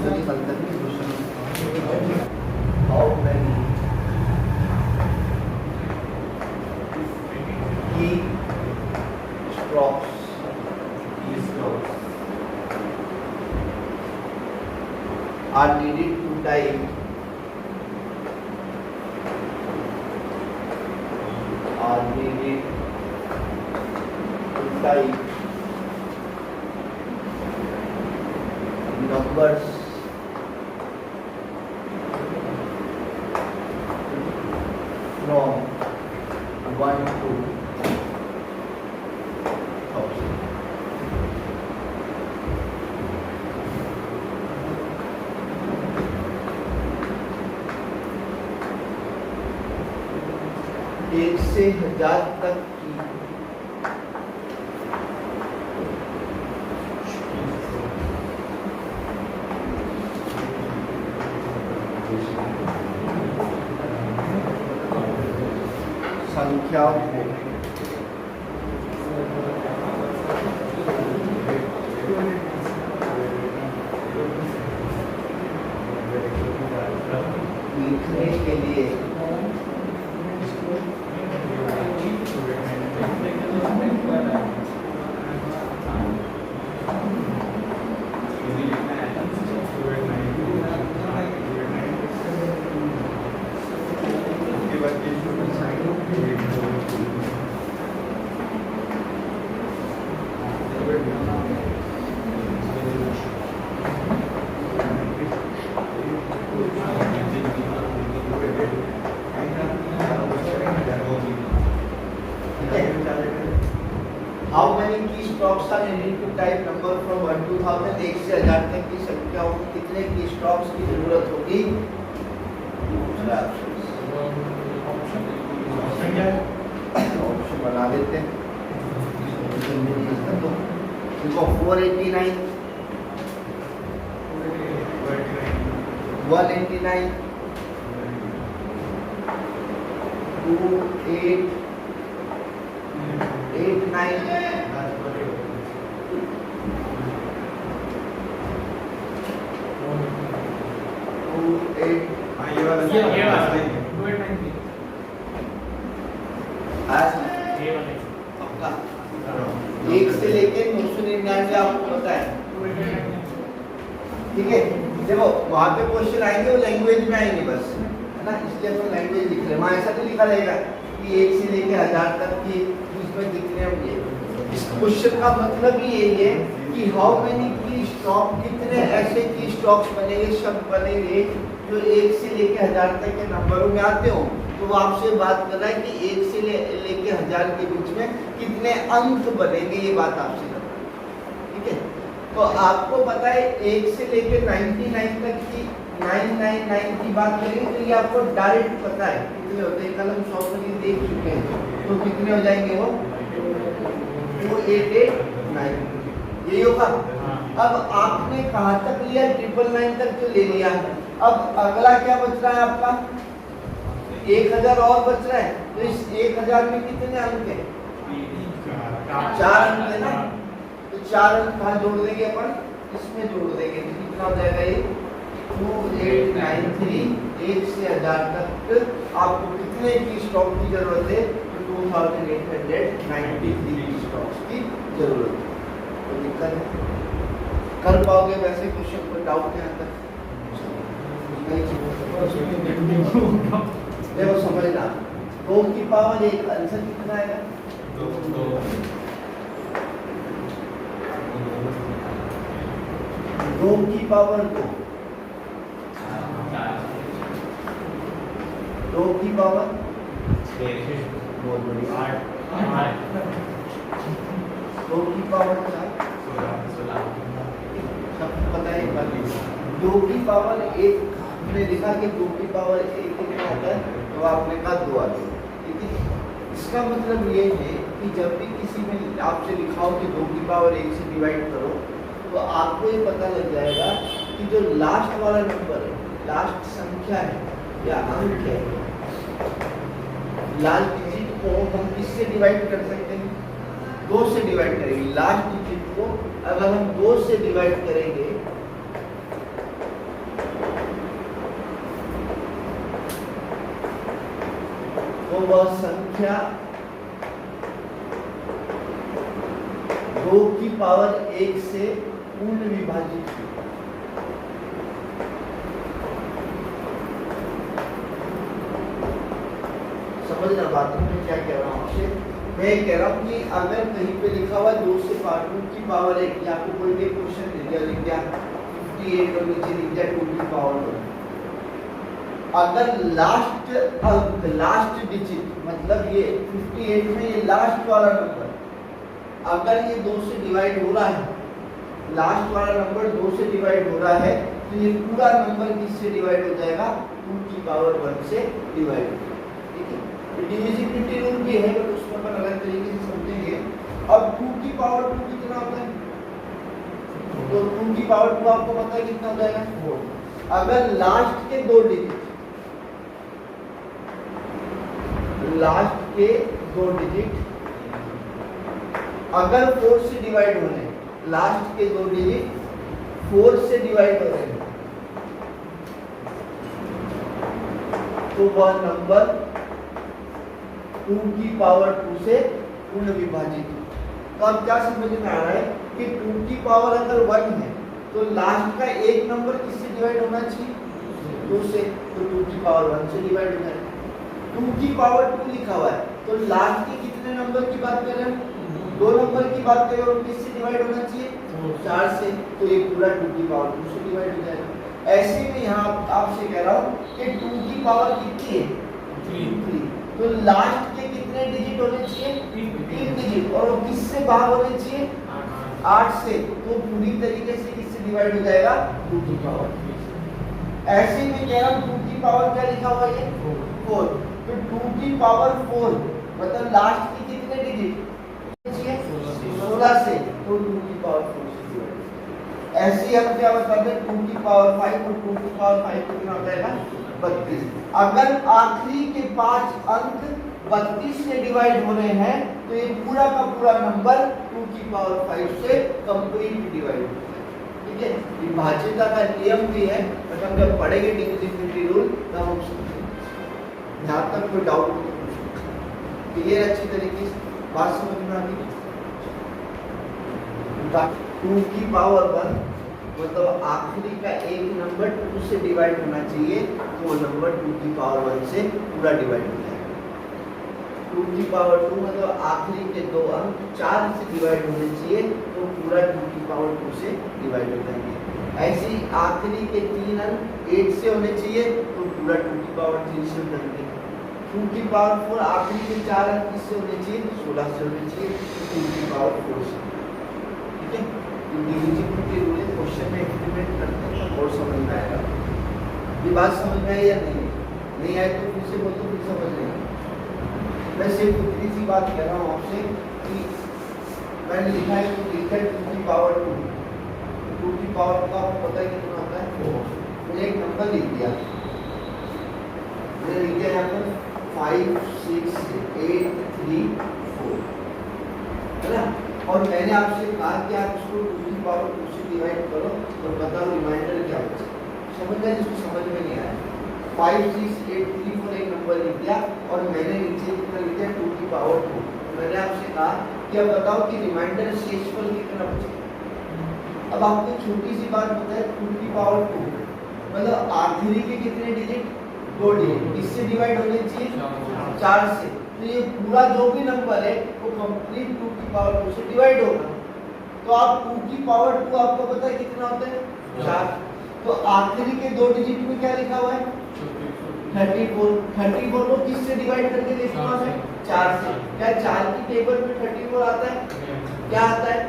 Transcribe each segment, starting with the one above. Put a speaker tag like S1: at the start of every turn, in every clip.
S1: How many keystrokes are needed to type numbers from 1 to 1000. एक से 1000 तक की संख्याओं को लिखने के लिए How many keystrokes are needed to type number from 1 to 1000? एक से 1000 तक की संख्याओं को कितने keystrokes की जरूरत होगी? ऑप्शन बना देते हैं। देखो 489, 189, 2889, 1 से लेके 999 आपको पता है, ठीक है। देखो वहां पे क्वेश्चन आएंगे वो लैंग्वेज में आएंगे बस, है ना, इसलिए हम लैंग्वेज लिख रहे हैं। वहां ऐसा नहीं लिखा रहेगा कि 1 से लेके 1000 तक की इसमें कितने होंगे। इस क्वेश्चन का मतलब ही यही है कि हाउ मेनी की स्टॉक, कितने ऐसे की स्टॉक्स बनेंगे, शब्द बनेंगे जो 1 से लेके 1000 तक के नंबरों में आते हो। तो वो आपसे बात कर रहा है कि 1 से लेके 1000 के बीच में कितने अंक बनेंगे, ये बात आपसे कर रहा है, ठीक है। तो आपको पता है 1 से लेके 99 तक की 999 की बात करेंगे तो ये आपको डायरेक्ट पता है कितने होते हैं, कल हम 100 देख चुके हैं। तो कितने हो जाएंगे वो 2889, यही होगा। अब आपने कहाँ तक लिया, 999 तक तो ले लिया। अब अगला क्या बच रहा है आपका, 1000 और बच रहा है। तो इस 1000 में कितने अंक है, 4 अंक है ना। तो 4 अंक कहाँ जोड़ देंगे अपन, इसमें जोड़ देंगे। तो कितना हो जाएगा ये 2893। 1 से 1000 तक आपको कितने की स्टॉक की जरूरत है, तो 2893 की स्टॉक्स की जरूरत है। तो दिक्कत है, कर पाओगे वैसे क्वेश्चन पर डाउट है अंदर देखो समझना। 2 की पावर 1 आंसर कितना आएगा, 2 की पावर 2, 2 की पावर 2 की पावर 4, सबको पता है। 2 की पावर 1 हमने लिखा कि 2 की पावर 1 कितना होता है, तो आपने कहा 2 आ गया, ठीक है। इसका मतलब ये है कि जब भी किसी में आपसे लिखा हो कि 2 की पावर 1 से डिवाइड करो, तो आपको ये पता लग जाएगा कि जो लास्ट वाला नंबर है, लास्ट संख्या है या अंक है, लास्ट डिजिट को हम किससे डिवाइड कर सकते हैं, 2 से डिवाइड करेंगे। लास्ट डिजिट को अगर हम 2 से डिवाइड करेंगे वह संख्या 2 की पावर 1 से पूर्ण विभाजित हुई। समझना बात में क्या कह रहा हूँ आपसे। मैं कह रहा हूँ कि अगर कहीं पे लिखा हुआ 2 से 2 की पावर 1, या आपको कोई भी क्वेश्चन दे दिया, लिख दिया 58 और नीचे लिख दिया 2 की पावर 1, अगर लास्ट अंक, लास्ट डिजिट, मतलब ये 58 में ये लास्ट वाला नंबर अगर ये 2 से डिवाइड हो रहा है, लास्ट वाला नंबर 2 से डिवाइड हो रहा है, तो ये पूरा नंबर किससे डिवाइड हो जाएगा? 2 की पावर 1 से डिवाइड हो जाएगा। ठीक है, डिविजिबिलिटी रूल भी है, बट उसको अपन अलग तरीके से समझेंगे। अब 2 की पावर 2 कितना होता है? तो 2 की पावर 2 आपको पता है कितना हो जाएगा? 4। अगर लास्ट के 2 डिजिट, लास्ट के 2 डिजिट अगर 4 से डिवाइड हो रहे हैं, लास्ट के 2 डिजिट 4 से डिवाइड हो रहे हैं, तो वह नंबर 2 की पावर 2 से पूर्ण विभाजित है। तो अब क्या समझ में आ रहा है कि 2 की पावर अगर 1 है, तो लास्ट का एक नंबर किससे डिवाइड होना चाहिए? 2 से, तो 2 की पावर 1 से डिवाइड हो जाएगा। 2 की पावर 2 लिखा हुआ है, तो लास्ट के कितने नंबर की बात कर रहे हैं? 2 नंबर की बात करें, और किससे डिवाइड होना चाहिए? 4 से, तो ये पूरा 2 की पावर 2 से डिवाइड हो जाएगा। ऐसे में यहाँ आपसे कह रहा हूँ कि 2 की पावर कितनी है? 3। तो लास्ट के कितने डिजिट होने चाहिए? 3 डिजिट, और वो किससे भाग होने चाहिए? 8 से, तो पूरी तरीके से किससे डिवाइड हो जाएगा? 2 की पावर। ऐसे में कह रहा हूँ 2 की पावर क्या लिखा हुआ है? 4। तो 2 की पावर 4 मतलब लास्ट की कितने डिजिट? 16 से, तो 2 की पावर 4 से डिवाइड। ऐसे ही हम क्या बताते हैं? 2 की पावर 5 और 2 की पावर 5 कितना हो जाएगा? 32। अगर आखिरी के 5 अंक 32 से डिवाइड हो रहे हैं, तो ये पूरा का पूरा नंबर 2 की पावर 5 से कंप्लीट डिवाइड हो जाएगा। ठीक है, विभाज्यता का नियम भी है, बट हम जब पढ़ेंगे डिविजिबिलिटी रूल तब हम समझेंगे। जहाँ तक कोई डाउट नहीं, क्लियर अच्छी तरीके से बात समझ में आ गई। 2 की पावर 1 मतलब आखिरी का एक नंबर 2 से डिवाइड होना चाहिए, तो वो नंबर 2 की पावर 1 से पूरा डिवाइड हो जाएगा। 2 की पावर 2 मतलब आखिरी के 2 अंक 4 से डिवाइड होने चाहिए, तो पूरा 2 की पावर 2 से डिवाइड हो जाएंगे। ऐसे ही आखिरी के 3 अंक 8 से होने चाहिए, तो पूरा 2 की पावर 3 से हो जाएंगे। 2 की पावर 4 आखिरी के 4 अंक किससे होने चाहिए? 16 से होने चाहिए, 2 की पावर 4 से। ठीक है, डिविजिबिलिटी रूल क्वेश्चन में इंप्लीमेंट करते हैं तो और समझ में आएगा। ये बात समझ में आई या नहीं आए तो फिर से बोल दो, फिर समझ लेना। मैं सिर्फ इतनी सी बात कह रहा हूँ आपसे कि मैंने लिखा है तो लिखा है 2 की पावर 2। 2 की पावर का आपको पता है कितना होता है? मैंने एक नंबर लिख दिया, मैंने लिख दिया यहाँ पर 5 6 8 3 4, है ना? और मैंने आपसे कहा कि आप इसको 2 की पावर 2 से डिवाइड करो और बताओ रिमाइंडर क्या बचे। समझ गए? जिसको समझ में नहीं आया 5 6 8 3 4 एक नंबर लिख दिया, और मैंने नीचे कितना लिख दिया? 2 की पावर 2। मैंने आपसे कहा कि अब बताओ कि रिमाइंडर शेषफल कितना बचे। अब आपको छोटी सी बात बताए, 2 की पावर 2 मतलब आखिरी के कितने डिजिट? 2 डिजिट, किससे डिवाइड होने चाहिए? 4 से, तो ये पूरा जो भी नंबर है वो कंप्लीट 2 की पावर 2 से डिवाइड होगा। तो आप 2 की पावर 2 आपको पता है कितना होता है? 4। तो आखिरी के 2 डिजिट में क्या लिखा हुआ है? 34। 34 को किससे डिवाइड करके देखना है? 4 से। क्या 4 की टेबल में 34 आता है? क्या आता है?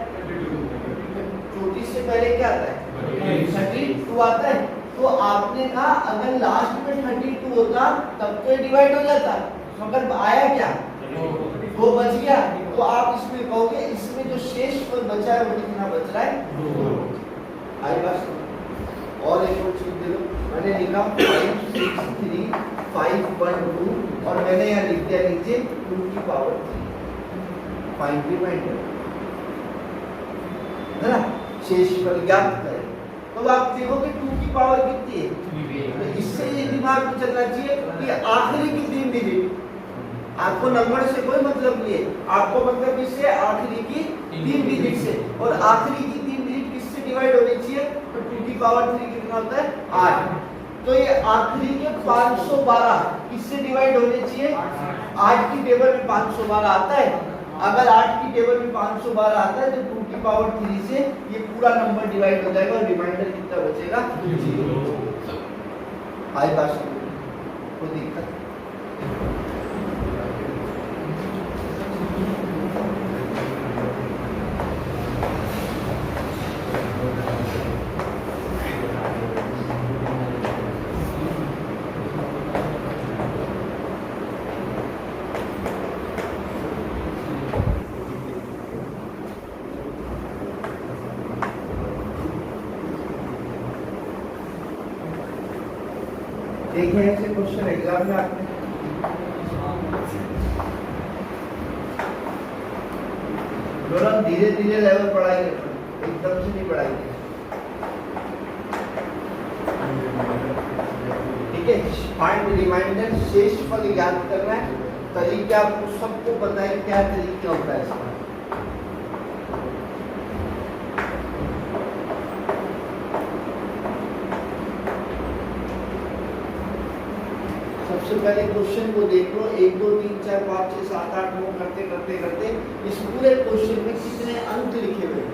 S1: 34 से पहले क्या आता है? 32 आता है। तो आपने कहा अगर लास्ट में 32 होता तब तो डिवाइड हो जाता, मगर आया क्या? वो बच गया। तो आप इसमें कहोगे इसमें जो शेष पद बचा है वो कितना बच रहा है? 2। आई बात? और एक और चीज दे दो, मैंने लिखा 5 6 3 5 1 2 और मैंने यहाँ लिख दिया नीचे 2 की पावर 3। फाइंड रिमाइंडर, है ना? शेषफल ज्ञात करें। तो आप देखोगे 2 की पावर कितनी है? तो इससे ये दिमाग में चलना चाहिए कि आखिरी की 3 डिजिट आपको नंबर से कोई मतलब नहीं है, आपको मतलब इससे आखिरी की 3 डिजिट से, और आखिरी की 3 डिजिट किससे डिवाइड होनी चाहिए? तो 2 की पावर 3 कितना होता है? 8। तो ये आखिरी के 512 किससे डिवाइड होने चाहिए? 8 की टेबल में 512 आता है। अगर 8 की टेबल में 512 आता है तो 2 की पावर 3 से ये पूरा नंबर डिवाइड हो जाएगा और रिमाइंडर कितना बचेगा? 0। आई बात कोई दिक्कत? देखे ऐसे क्वेश्चन एग्जाम में आपने? थोड़ा धीरे धीरे लेवल पढ़ाएंगे, एकदम से नहीं पढ़ाएंगे, ठीक है? फाइंड रिमाइंडर, शेषफल याद करना है। तरीके आपको सबको पता है क्या तरीका होता है इसका। सबसे पहले क्वेश्चन को देख लो, 1 2 3 4 5 6 7 8 9 करते करते करते इस पूरे क्वेश्चन में कितने अंक लिखे हुए हैं?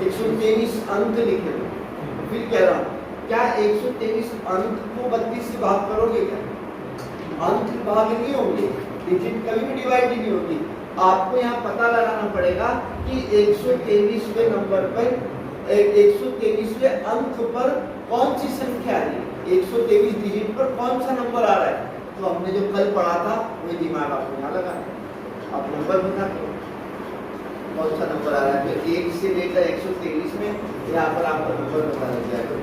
S1: 123 अंक लिखे हुए। फिर कह रहा हूँ, क्या 123 अंक को 32 से भाग करोगे? क्या अंक भाग नहीं होंगे, डिजिट कभी भी डिवाइड नहीं होगी। आपको यहाँ पता लगाना पड़ेगा कि 123वें नंबर पर 123वें अंक पर कौन सी संख्या आ रही है, 123 डिजिट पर कौन सा नंबर आ रहा है। तो हमने जो कल पढ़ा था वही दिमाग आपको यहाँ लगा, आप नंबर बता दो कौन सा नंबर आ रहा है। तो 1 से लेकर 123 में यहाँ पर आपको नंबर बता दिया जाएगा।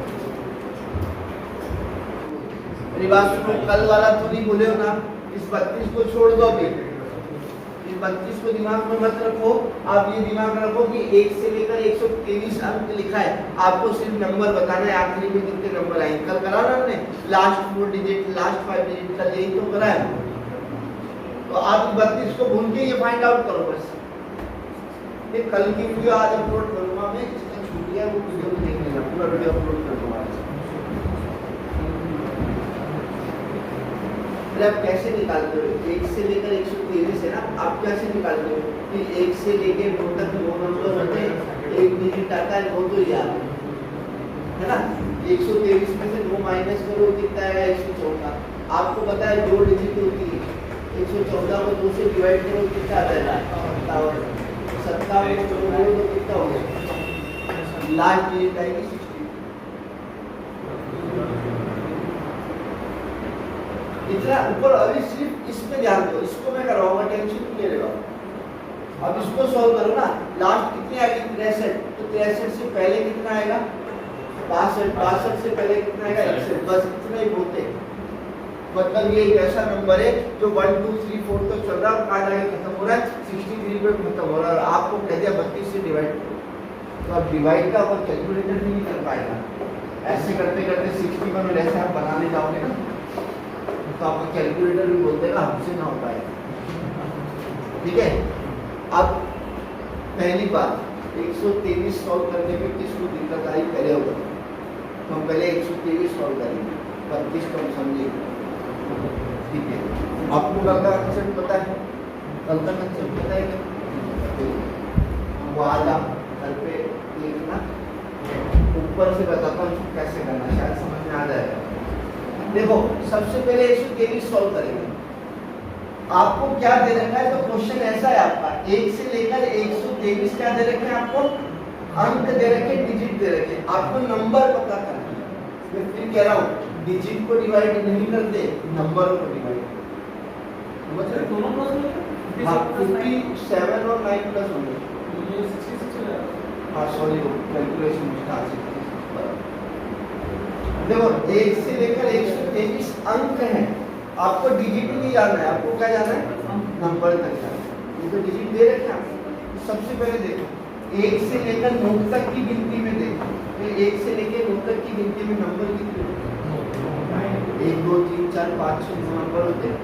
S1: मेरी बात सुनो, कल वाला तो नहीं भूले हो ना, इस 32 को छोड़ दो। अभी इस 32 को दिमाग में मत रखो, आप ये दिमाग रखो कि 1 से लेकर 123 अंक लिखा है, आपको सिर्फ नंबर बताना है आखिरी में कितने नंबर आए। कल करा ना हमने लास्ट 4 डिजिट, लास्ट 5 डिजिट, कल यही तो करा है। तो आप 32 को भूल के ये फाइंड आउट करो बस। ये कल की वीडियो आज अपलोड करूंगा मैं, जिसने छूट गया वो वीडियो को देख लेना, पूरा वीडियो अपलोड कर दूंगा। आप कैसे निकालते हो? 1 से लेकर 123 है ना, आप कैसे निकालते हो कि 1 से लेकर 2 तक 2 नंबर होते हैं, 1 डिजिट आता है, 2 तो याद है ना। 123 में से 2 माइनस करो कितना आएगा? 114। आपको पता है 2 डिजिट होती है, 114 को 2 से डिवाइड करो कितना आता है? 57। 57 को 2 तो कितना हो गया? लास्ट डिजिट आएगी 60। इतना ऊपर। अभी सिर्फ इस पे ध्यान दो, इसको मैं कराऊंगा, टेंशन नहीं ले रहा। अब इसको सॉल्व करो ना, लास्ट कितनी आएगी? 63। तो 63 से पहले कितना आएगा? 62। 62 से पहले कितना आएगा? 61। बस इतना ही बोलते हैं। मतलब ये एक ऐसा नंबर है जो 1 2 3 4 तक चल रहा है, कहाँ जाके खत्म हो रहा है? 63 पे खत्म हो रहा है। और आपको कह दिया 32 से डिवाइड करो, तो अब डिवाइड का और कैलकुलेटर नहीं कर पाएगा। ऐसे करते करते 61 और ऐसे आप बनाने जाओगे ना, तो आपका कैलकुलेटर भी बोल देगा हमसे ना हो पाएगा। ठीक है, अब पहली बात 123 सॉल्व करने में किसको दिक्कत आई पहले होगा, तो हम पहले 123 सॉल्व करेंगे, 32 को हम समझेंगे। ठीक है, आपको कल का कंसेप्ट पता है? कल का कंसेप्ट पता है क्या? वो आधा कल पे लिखना, ऊपर से बताता हूँ कैसे करना, शायद समझ में आ जाएगा। देखो, सबसे पहले 123 सॉल्व करेंगे। आपको क्या दे रखा है? तो क्वेश्चन ऐसा है आपका, 1 से लेकर 123 क्या दे रखे हैं आपको? अंक दे रखे, डिजिट दे रखे। आपको नंबर पता करना है। मैं फिर कह रहा हूँ, डिजिट को डिवाइड नहीं करते, नंबर को डिवाइड करते। मतलब दोनों प्लस में 57 और 9 प्लस होंगे। हाँ सॉरी, कैलकुलेशन देखो, 1 से लेकर 123 अंक है, आपको डिजिट नहीं जानना है, आपको क्या जानना है? नंबर तक जाना है। ये तो डिजिट दे रखे हैं आपको। सबसे पहले देखो, 1 से लेकर 9 तक की गिनती में देखो, तो 1 से लेकर 9 तक की गिनती में नंबर कितने होते हैं? 1 2 3 4 5 6 9 नंबर होते हैं।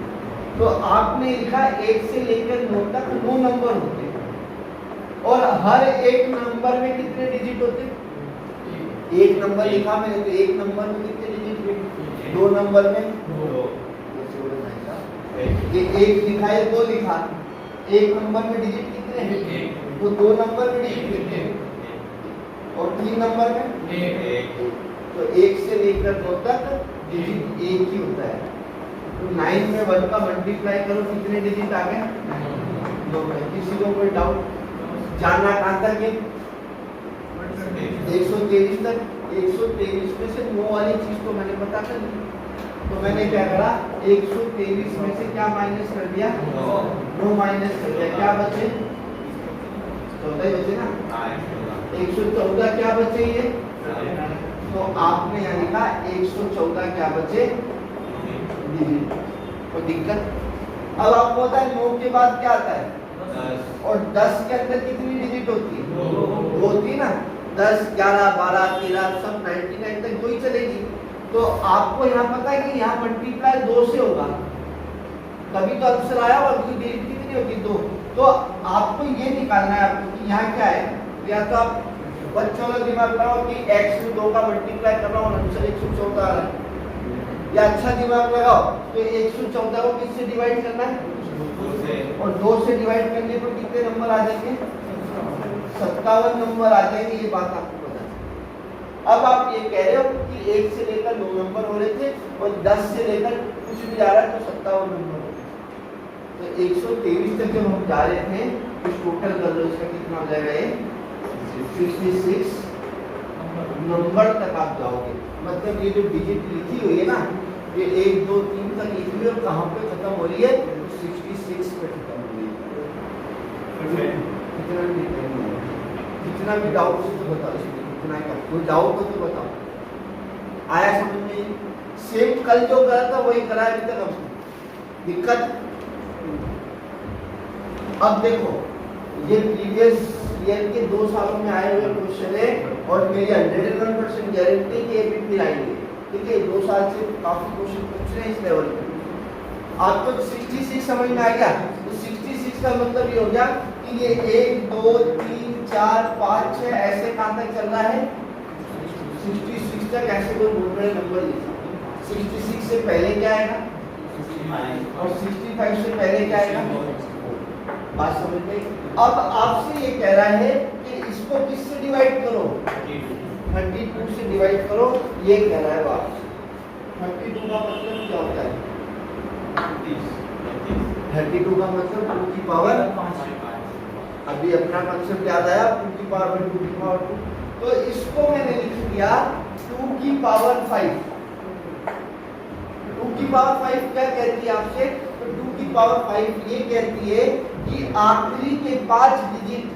S1: तो आपने लिखा 1 से लेकर 9 तक 9 नंबर होते हैं और हर एक नंबर में कितने डिजिट होते हैं? एक नंबर लिखा मैंने, तो एक नंबर में कितने डिजिट? 2 नंबर में 2। ये एक लिखा है, 2 लिखा, एक नंबर में डिजिट कितने हैं? तो 2 नंबर में डिजिट कितने हैं? और 3 नंबर में 1। तो 1 से लेकर 2 तक डिजिट एक ही होता है। तो 9 में 1 का मल्टीप्लाई करो, कितने डिजिट आ गए? 2। किसी को कोई डाउट? जानना कहाँ तक है? 123 तक। 123 में से 9 वाली चीज तो मैंने पता कर ली। तो मैंने क्या करा, 123 में से क्या माइनस कर दिया? 9 माइनस कर दिया, क्या बचे? 14 ही बचे ना। 114 क्या बचे ये? तो आपने यहाँ लिखा 114 क्या बचे? डिजिट। कोई दिक्कत? अब आपको पता है 9 के बाद क्या आता है? 10। और 10 के अंदर कितनी डिजिट होती है? 2 होती है ना। 10, 11, 12, 13 सब 99 तक 2 ही चलेगी। तो आपको यहाँ पता है कि यहाँ मल्टीप्लाई 2 से होगा, तभी तो आंसर आया। और उसकी डिजिट कितनी होगी? 2। तो आपको ये निकालना है आपको कि यहाँ क्या है। या तो आप बच्चों का दिमाग लगाओ कि x में 2 का मल्टीप्लाई कर रहा हूँ, आंसर 114 आ रहा है। या अच्छा दिमाग लगाओ तो 114 को किससे डिवाइड करना है? 2 से। और 2 से डिवाइड करने पर कितने नंबर आ जाएंगे? 57 नंबर आ जाएंगे। ये बात आपको पता है। अब आप ये कह रहे हो कि 1 से लेकर 9 नंबर हो रहे थे और 10 से लेकर कुछ भी जा रहा है तो 57 नंबर हो रहे। तो 123 तक जब हम जा रहे थे तो टोटल कर लो, इसका कितना हो जाएगा? ये 66 नंबर तक आप जाओगे। मतलब ये जो डिजिट लिखी हुई है ना, ये 1 2 3 तक लिखी हुई है और कहाँ पे खत्म हो रही है? 66 पे खत्म हो रही है। कितना भी डाउट हो तो बताओ, इसमें कितना का कोई डाउट हो तो बताओ। आया समझ में? सेम कल जो करा था वही करा है अभी तक। हमको दिक्कत? अब देखो, ये प्रीवियस ईयर के 2 सालों में आए हुए क्वेश्चन है और मेरी 101% गारंटी कि ये भी फिर आएंगे। ठीक है, 2 साल से काफी क्वेश्चन पूछ रहे हैं इस लेवल पे। आपको 66 समझ में आ गया? तो 66 का मतलब ये हो गया कि ये 1 2 3 4 5 6 ऐसे कहां तक चल रहा है? 66 तक। ऐसे कोई बोल रहे नंबर लिखा। 66 से पहले क्या आएगा? 65। और 65 से पहले क्या आएगा? बात समझ में? अब आपसे ये कह रहा है कि इसको किससे डिवाइड करो? 32 से डिवाइड करो, ये कह रहा है आपसे। 32 का मतलब क्या होता है? 32 का मतलब 2 की पावर 5। अभी अपना कंसेप्ट याद आया, 2 की पावर 2 की पावर 2। तो इसको मैंने लिख दिया 2 की पावर 5। 2 की पावर 5 क्या कहती है आपसे? तो 2 की पावर 5 ये कहती है कि आखिरी के 5 डिजिट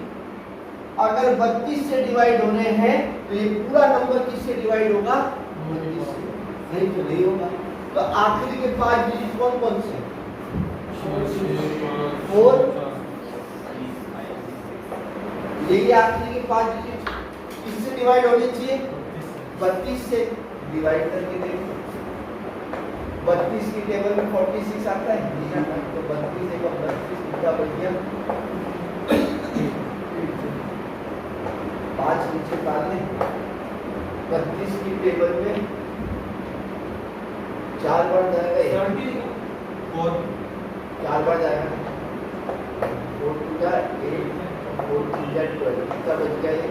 S1: अगर 32 से डिवाइड होने हैं तो ये पूरा नंबर किससे डिवाइड होगा? 32 से। नहीं तो नहीं होगा। तो आखिरी के 5 डिजिट कौन कौन से? 4। यही आखिरी के 5 डिजिट किससे डिवाइड होने चाहिए? 32 से। डिवाइड करके देखो, 32 की टेबल में 46 आता है, तो 32 एक 32 कितना बच गया? 5 नीचे डाल लें। 32 की टेबल में 4 बार जाएगा, 4 बार जाएगा। 4 2 जा 8, 4 3 जा 12, कितना बच गया ये?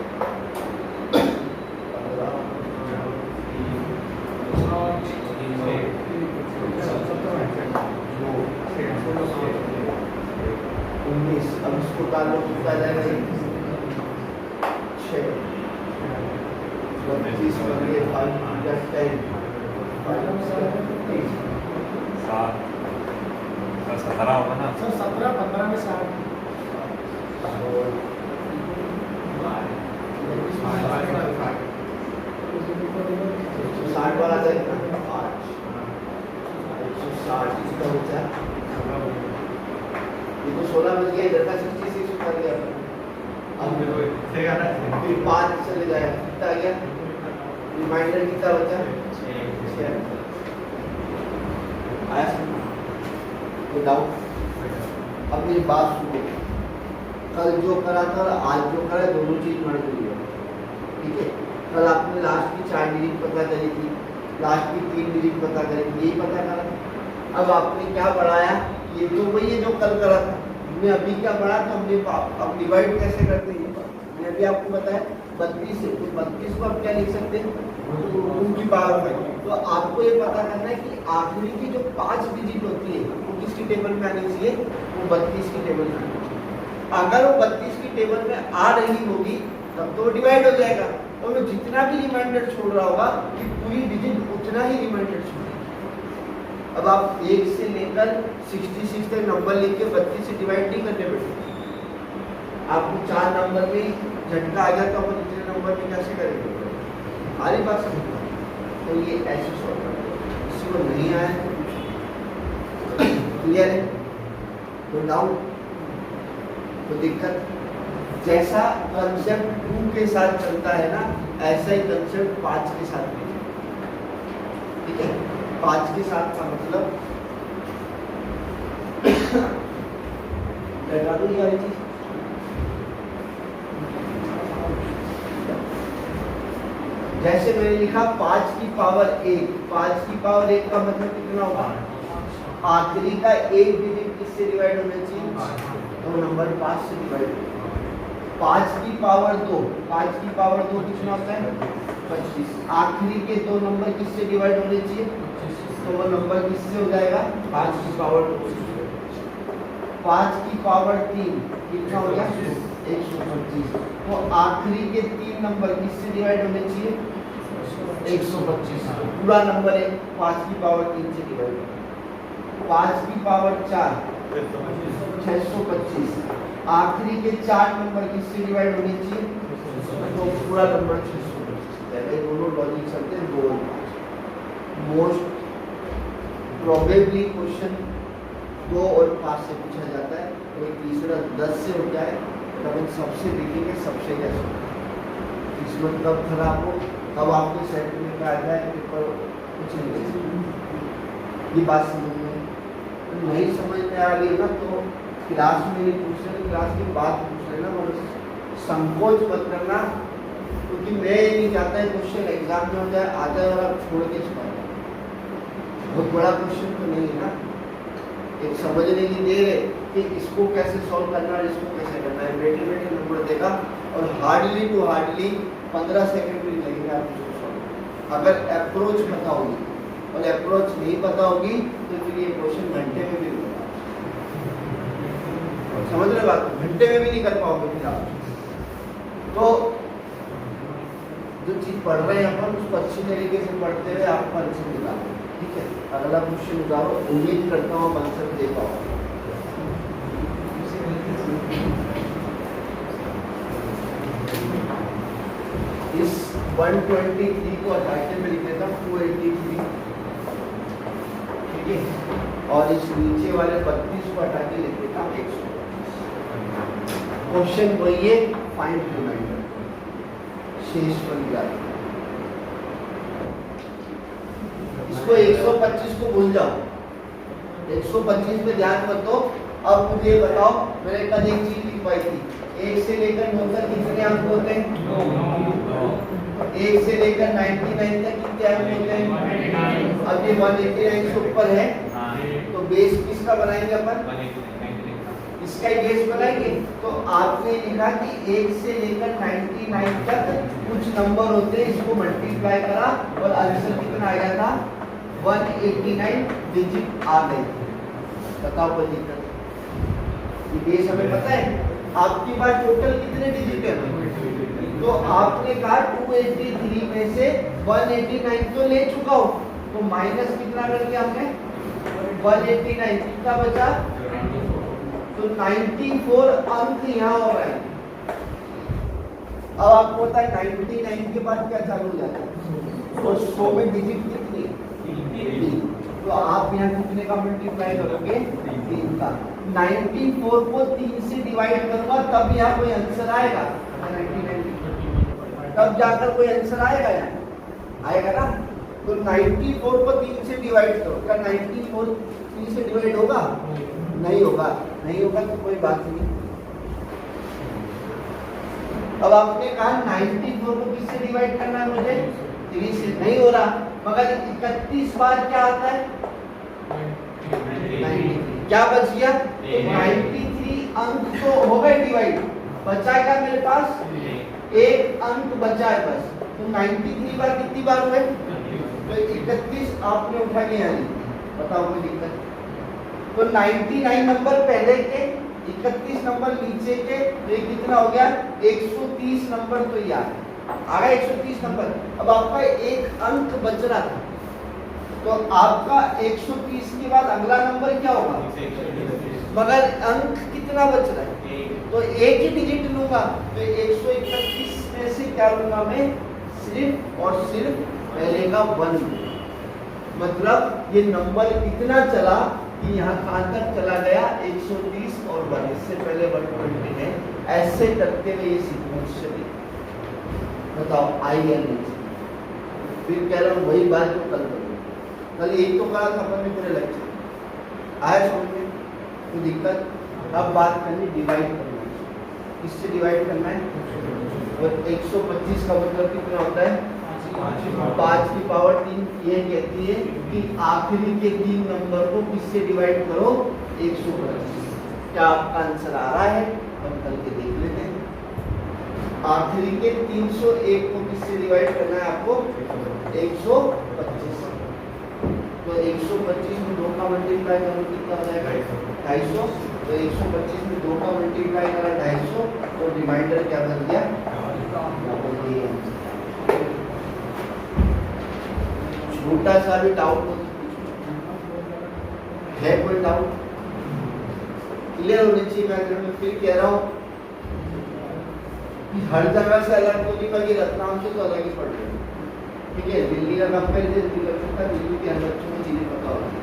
S1: 19। अब इसको डालो, कितना जाएगा? 6 32 में ये 5 10
S2: 17 होगा ना
S3: सर? 17 15 में 60।
S1: 60 वाला जाएगा 5 160 इसका बचा। ये तो 16 बच गया, इधर का 66 ऊपर गया। अब फिर 5 चले जाएगा, कितना आ गया? रिमाइंडर कितना बचा? 6 आया। कोई डाउट? अब मेरी बात सुनो, कल जो करा था और आज जो करा दोनों चीज मर गई है, ठीक है? कल आपने लास्ट की 4 डिजिट पता करी थी, लास्ट की 3 डिजिट पता करी थी, यही पता करा। अब आपने क्या बढ़ाया, ये तो वही है जो कल करा था। हमने अभी क्या बढ़ा तो हमने अब डिवाइड कैसे करते हैं मैंने अभी आपको बताया 32 से, तो 32 को आप क्या लिख सकते हैं, 2 की पावर 5। तो आपको ये पता करना है कि आखिरी की जो 5 डिजिट होती है वो किसकी टेबल में आनी चाहिए, वो 32 की टेबल में आनी चाहिए। अगर वो 32 की टेबल में आ रही होगी तब तो डिवाइड हो जाएगा, और वो जितना भी रिमाइंडर छोड़ रहा होगा कि पूरी डिजिट उतना ही रिमाइंडर छोड़ेगी। अब आप 1 से लेकर 66 तक नंबर लिख के 32 से डिवाइड नहीं करने बैठे, आपको 4 नंबर में झटका आ गया तो अपन इतने नंबर में कैसे करेंगे, हमारी बात समझ। तो ये ऐसे सॉल्व करते हैं, किसी को नहीं आया क्लियर है, तो डाउट तो दिक्कत। जैसा कंसेप्ट 2 के साथ चलता है ना, ऐसा ही कंसेप्ट 5 के साथ भी, ठीक है? 5 के साथ का मतलब लगा दो ये वाली चीज, जैसे मैंने लिखा 5 की पावर 1, 5 की पावर 1 का मतलब कितना होगा, आखिरी का एक डिजिट किससे डिवाइड होना चाहिए, तो नंबर 5 से डिवाइड होगा। 5 की पावर 2, 5 की पावर 2 कितना होता है 25, आखिरी के 2 नंबर किससे डिवाइड होने चाहिए, तो वो नंबर किससे हो जाएगा, 5 की पावर 2 से। 5 की पावर 3 कितना हो गया 125, तो आखिरी के 3 नंबर किससे डिवाइड होने चाहिए, 125, पूरा नंबर है 5 की पावर 3 से डिवाइड। 5 की पावर 4 625, आखिरी के 4 नंबर किससे डिवाइड होने चाहिए, तो पूरा नंबर 625। पहले दोनों लॉजिक चलते हैं 2 और 5। मोस्ट प्रोबेबली क्वेश्चन 2 और 5 से पूछा जाता है, तो तीसरा 10 से हो जाए तब हम सबसे देखेंगे, सबसे कैसे किस्मत कब खराब हो तब आपको सेट में आ जाए पेपर कुछ नहीं, ये बात समझ में नहीं समझ में आ रही है ना, तो क्लास में नहीं पूछ रहे, क्लास के बाद पूछ लेना, और संकोच मत करना, क्योंकि मैं ये नहीं चाहता है क्वेश्चन एग्जाम में हो जाए आ जाए और आप छोड़ के चुका जाए। बहुत बड़ा क्वेश्चन तो नहीं है ना, एक समझने की देर है कि इसको कैसे सॉल्व करना है, इसको कैसे करना है, बैठे बैठे नंबर देगा और हार्डली टू हार्डली 15 सेकंड भी लगेंगे आपको सॉल्व। अगर अप्रोच पता होगी, और अप्रोच नहीं पता होगी तो फिर ये क्वेश्चन घंटे में भी नहीं होगा, समझ रहे बात, घंटे में भी नहीं कर पाओगे फिर आप। तो जो चीज पढ़ रहे हैं अपन उसको अच्छी तरीके से पढ़ते हुए आपको आंसर निकालो, ठीक है? अगला क्वेश्चन निकालो, उम्मीद करता हूँ आप आंसर दे पाओ। इस 123 को हटा के मैं लिख देता हूँ 283, ठीक है? और इस नीचे वाले 32 को हटा के लिख देता हूँ 100। क्वेश्चन वही है, फाइंड रिमाइंडर, शेष बन जाए। इसको 125 को भूल जाओ, 125 पे ध्यान मत दो। अब मुझे बताओ, मैंने कल एक चीज लिखवाई थी, 1 से लेकर 9 तक कितने अंक होते हैं, 1 से लेकर 99 तक कितने अंक होते हैं, अब ये 189 से ऊपर है, तो बेस किसका बनाएंगे अपन, इसका ही बेस बनाएंगे। तो आपने लिखा कि 1 से लेकर 99 तक कुछ नंबर होते हैं, इसको मल्टीप्लाई करा और आंसर कितना आ गया था 189 डिजिट आ गए। बताओ कोई दिक्कत, ये बेस हमें पता है। आपके पास टोटल कितने डिजिट है, तो आपने कहा 283 में से 189 तो ले चुका हो, तो माइनस कितना कर दिया हमने 189, कितना बचा, तो 94 अंक यहाँ हो रहा है। अब आपको पता है 99 के बाद क्या चालू हो जाता है, तो 100 में डिजिट कितनी है, तो आप यहाँ कितने का मल्टीप्लाई करोगे, 3 का। 94 को 3 से डिवाइड करूंगा तब यहाँ कोई आंसर आएगा, 99 तब जाकर कोई आंसर आएगा, यहाँ आएगा ना। तो 94 को 3 से डिवाइड करो। क्या 94 3 से डिवाइड होगा? नहीं होगा। नहीं होगा तो कोई बात नहीं। अब आपने कहा 94 को किससे डिवाइड करना है मुझे? 3 से। नहीं हो रहा, मगर 31 बार क्या आता है? 93। क्या बच गया? तो 93 अंक तो हो गए डिवाइड, बचाएगा मेरे पास एक अंक बचा है बस। तो 93 बार कितनी बार हुए? तो 31 आपने उठा के यहाँ लिखा। बताओ कोई दिक्कत? तो 99 नंबर पहले के, 31 नंबर नीचे के, तो ये कितना हो गया? 130 नंबर तो यार आ गया 130 नंबर। अब आपका एक अंक बच रहा था, तो आपका 130 के बाद अगला नंबर क्या होगा? मगर अंक कितना बच रहा है? तो एक ही डिजिट लूंगा, तो 131 में से क्या लूंगा मैं? सिर्फ और सिर्फ पहले का 1। मतलब ये नंबर इतना चला कि यहाँ कहाँ तक चला गया? 130 और 1, इससे पहले 120 है। ऐसे करते हुए ये सीक्वेंस चली। बताओ आई या नहीं? फिर कह रहा हूँ वही बात जो कल करूँ। कल एक तो कहा था अपन ने पूरे लेक्चर आया समझ में, तो दिक्कत। अब बात करनी डिवाइड करना है। किससे डिवाइड करना है? और 125 का मतलब कितना होता है? 5 की पावर 3। ये कहती है कि आखिरी के 3 नंबर को किससे डिवाइड करो? 125। क्या आपका आंसर आ रहा है? हम कल के देख लेते हैं। आखिरी के 301 को किससे डिवाइड करना है आपको? 125। तो 125 में 2 का मल्टीप्लाई करो कितना हो जाएगा? 250। तो 125 में 2 का मल्टीप्लाई करा 250, तो रिमाइंडर क्या बन गया? छोटा सा भी डाउट है? कोई डाउट क्लियर होनी चाहिए। मैं फिर कह रहा हूँ कि हर जगह से अलग तो नहीं, बाकी रत्नाम से तो अलग ही पड़ रहे हैं। ठीक है, दिल्ली का कंपेरिजन भी कर सकता है, दिल्ली के अंदर बच्चों को चीजें पता होगी।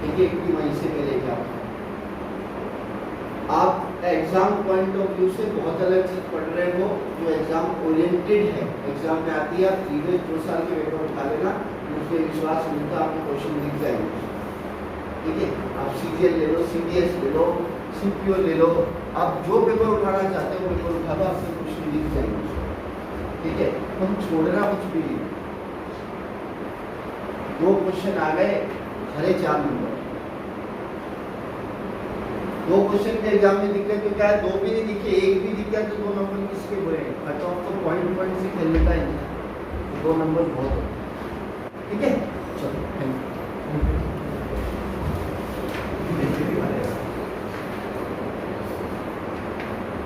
S1: ठीक है, कि वहीं से मैं लेके आता हूँ। आप एग्जाम पॉइंट ऑफ व्यू से बहुत अलग चीज पढ़ रहे हो, जो एग्जाम ओरिएंटेड है, एग्जाम में आती है। आप प्रीवियस 2 साल के पेपर उठा लेना, मुझे विश्वास मिलता है आपको क्वेश्चन दिख जाएंगे। ठीक है, आप सीजीएल ले लो, सीडीएस ले लो, सीपीओ ले लो, आप जो पेपर उठाना चाहते हो पेपर उठा लो, आपसे क्वेश्चन दिख जाएंगे। ठीक है, हम छोड़ना कुछ भी नहीं। 2 क्वेश्चन आ गए, हरे 4 नंबर। 2 क्वेश्चन के एग्जाम में दिक्कत तो क्या है? 2 भी नहीं दिखे, 1 भी दिख गया तो 2 नंबर किसके बुरे हैं? कट ऑफ तो पॉइंट से खेल लेता है, 2 नंबर बहुत। ठीक है, चलो थैंक यू।